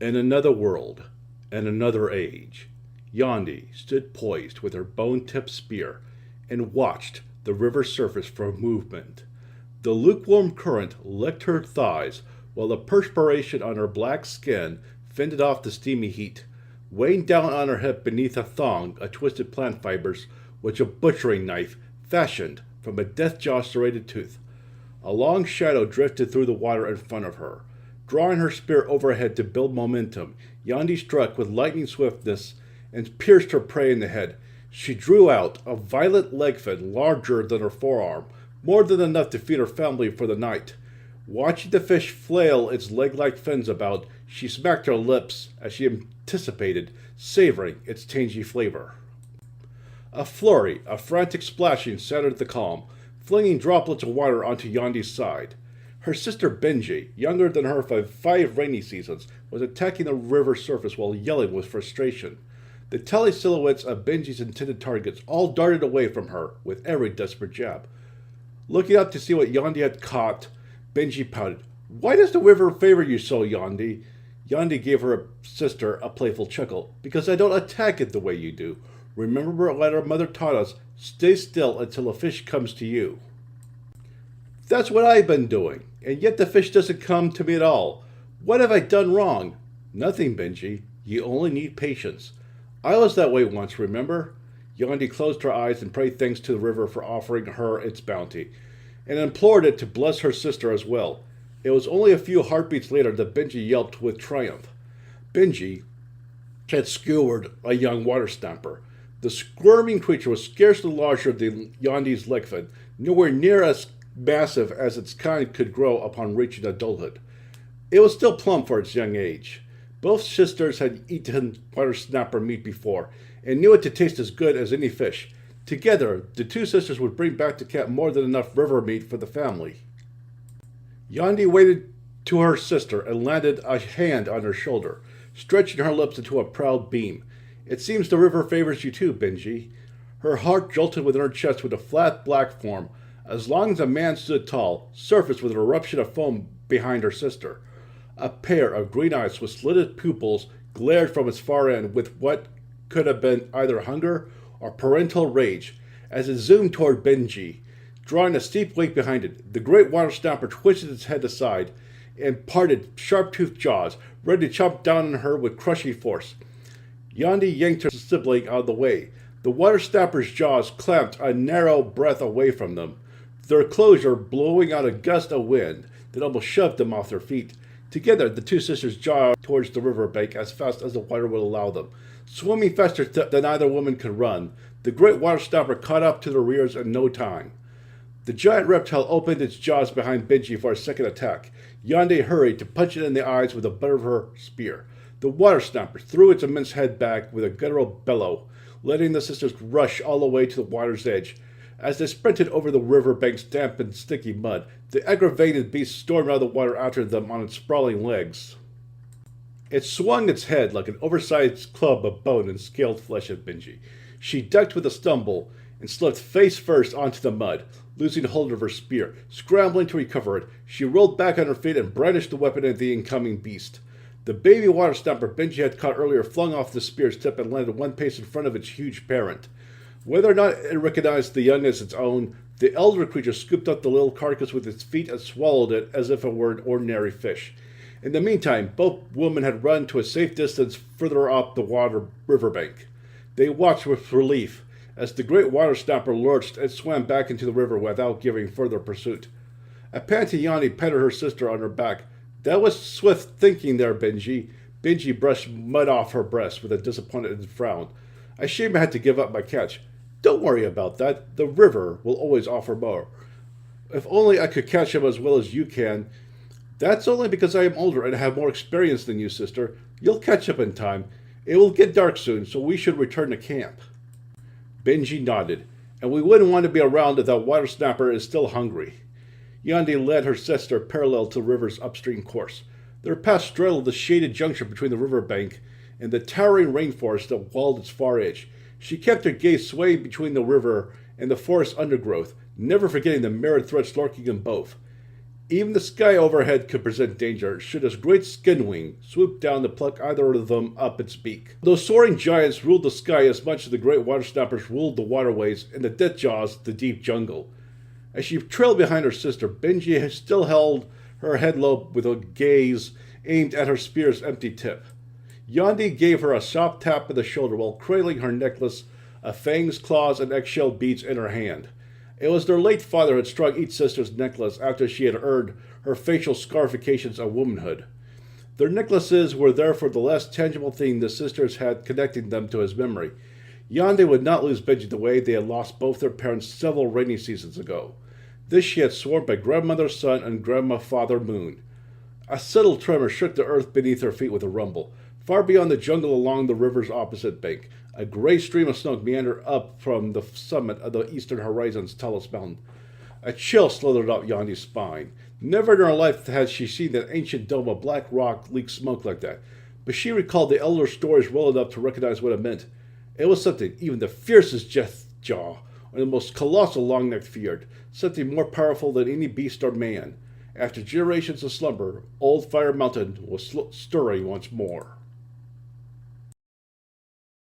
In another world, and another age, Yandi stood poised with her bone-tipped spear and watched the river's surface for movement. The lukewarm current licked her thighs while the perspiration on her black skin fended off the steamy heat. Weighing down on her hip beneath a thong of twisted plant fibers was a butchering knife fashioned from a death-jaw serrated tooth. A long shadow drifted through the water in front of her. Drawing her spear overhead to build momentum, Yandi struck with lightning swiftness and pierced her prey in the head. She drew out a violet leg fin larger than her forearm, more than enough to feed her family for the night. Watching the fish flail its leg-like fins about, she smacked her lips as she anticipated, savoring its tangy flavor. A flurry of frantic splashing centered the calm, flinging droplets of water onto Yandi's side. Her sister Benje, younger than her by 5 rainy seasons, was attacking the river surface while yelling with frustration. The tally silhouettes of Benji's intended targets all darted away from her with every desperate jab. Looking up to see what Yandi had caught, Benji pouted. "Why does the river favor you so, Yandi?" Yandi gave her sister a playful chuckle. "Because I don't attack it the way you do. Remember what our mother taught us, stay still until a fish comes to you." "That's what I've been doing, and yet the fish doesn't come to me at all. What have I done wrong?" "Nothing, Benji. You only need patience. I was that way once, remember?" Yandi closed her eyes and prayed thanks to the river for offering her its bounty, and implored it to bless her sister as well. It was only a few heartbeats later that Benji yelped with triumph. Benji had skewered a young water snapper. The squirming creature was scarcely larger than Yandi's leg fin, nowhere near as massive as its kind could grow upon reaching adulthood. It was still plump for its young age. Both sisters had eaten water snapper meat before, and knew it to taste as good as any fish. Together, the two sisters would bring back to camp more than enough river meat for the family. Yandi waited to her sister and landed a hand on her shoulder, stretching her lips into a proud beam. "It seems the river favors you too, Benji." Her heart jolted within her chest with a flat black form, as long as a man stood tall, surfaced with an eruption of foam behind her sister. A pair of green eyes with slitted pupils glared from its far end with what could have been either hunger or parental rage as it zoomed toward Benji, drawing a steep wake behind it. The great water snapper twisted its head aside and parted sharp-toothed jaws, ready to chomp down on her with crushing force. Yandi yanked her sibling out of the way. The water snapper's jaws clamped a narrow breath away from them, their closure blowing out a gust of wind that almost shoved them off their feet. Together, the two sisters jogged towards the river bank as fast as the water would allow them. Swimming faster than either woman could run, the great water snapper caught up to their rears in no time. The giant reptile opened its jaws behind Benji for a second attack. Yandi hurried to punch it in the eyes with the butt of her spear. The water snapper threw its immense head back with a guttural bellow, letting the sisters rush all the way to the water's edge. As they sprinted over the river bank's damp and sticky mud, the aggravated beast stormed out of the water after them on its sprawling legs. It swung its head like an oversized club of bone and scaled flesh at Benji. She ducked with a stumble and slipped face first onto the mud, losing hold of her spear. Scrambling to recover it, she rolled back on her feet and brandished the weapon at the incoming beast. The baby water snapper Benji had caught earlier flung off the spear's tip and landed one pace in front of its huge parent. Whether or not it recognized the young as its own, the elder creature scooped up the little carcass with its feet and swallowed it as if it were an ordinary fish. In the meantime, both women had run to a safe distance further up the water riverbank. They watched with relief as the great water snapper lurched and swam back into the river without giving further pursuit. A panting Yandi patted her sister on her back. "That was swift thinking there, Benji." Benji brushed mud off her breast with a disappointed frown. "I shame I had to give up my catch." "Don't worry about that. The river will always offer more. If only I could catch him as well as you can." "That's only because I am older and have more experience than you, sister. You'll catch up in time. It will get dark soon, so we should return to camp." Benji nodded. "And we wouldn't want to be around if that water snapper is still hungry." Yandi led her sister parallel to the river's upstream course. Their path straddled the shaded junction between the river bank and the towering rainforest that walled its far edge. She kept her gaze swaying between the river and the forest undergrowth, never forgetting the myriad threats lurking in both. Even the sky overhead could present danger should his great skin wing swoop down to pluck either of them up its beak. Those soaring giants ruled the sky as much as the great water snappers ruled the waterways and the death jaws the deep jungle. As she trailed behind her sister, Benje still held her head low with a gaze aimed at her spear's empty tip. Yandi gave her a soft tap on the shoulder while cradling her necklace of fangs, claws, and eggshell beads in her hand. It was their late father who had strung each sister's necklace after she had earned her facial scarifications of womanhood. Their necklaces were therefore the last tangible thing the sisters had connecting them to his memory. Yandi would not lose Benji the way they had lost both their parents several rainy seasons ago. This she had sworn by Grandmother Sun and Grandfather Moon. A subtle tremor shook the earth beneath her feet with a rumble. Far beyond the jungle along the river's opposite bank, a gray stream of smoke meandered up from the summit of the eastern horizon's tallest mountain. A chill slithered up Yandi's spine. Never in her life had she seen that ancient dome of black rock leak smoke like that, but she recalled the elder stories well enough to recognize what it meant. It was something even the fiercest death jaw, or the most colossal long-necked feared, something more powerful than any beast or man. After generations of slumber, old Fire Mountain was stirring once more.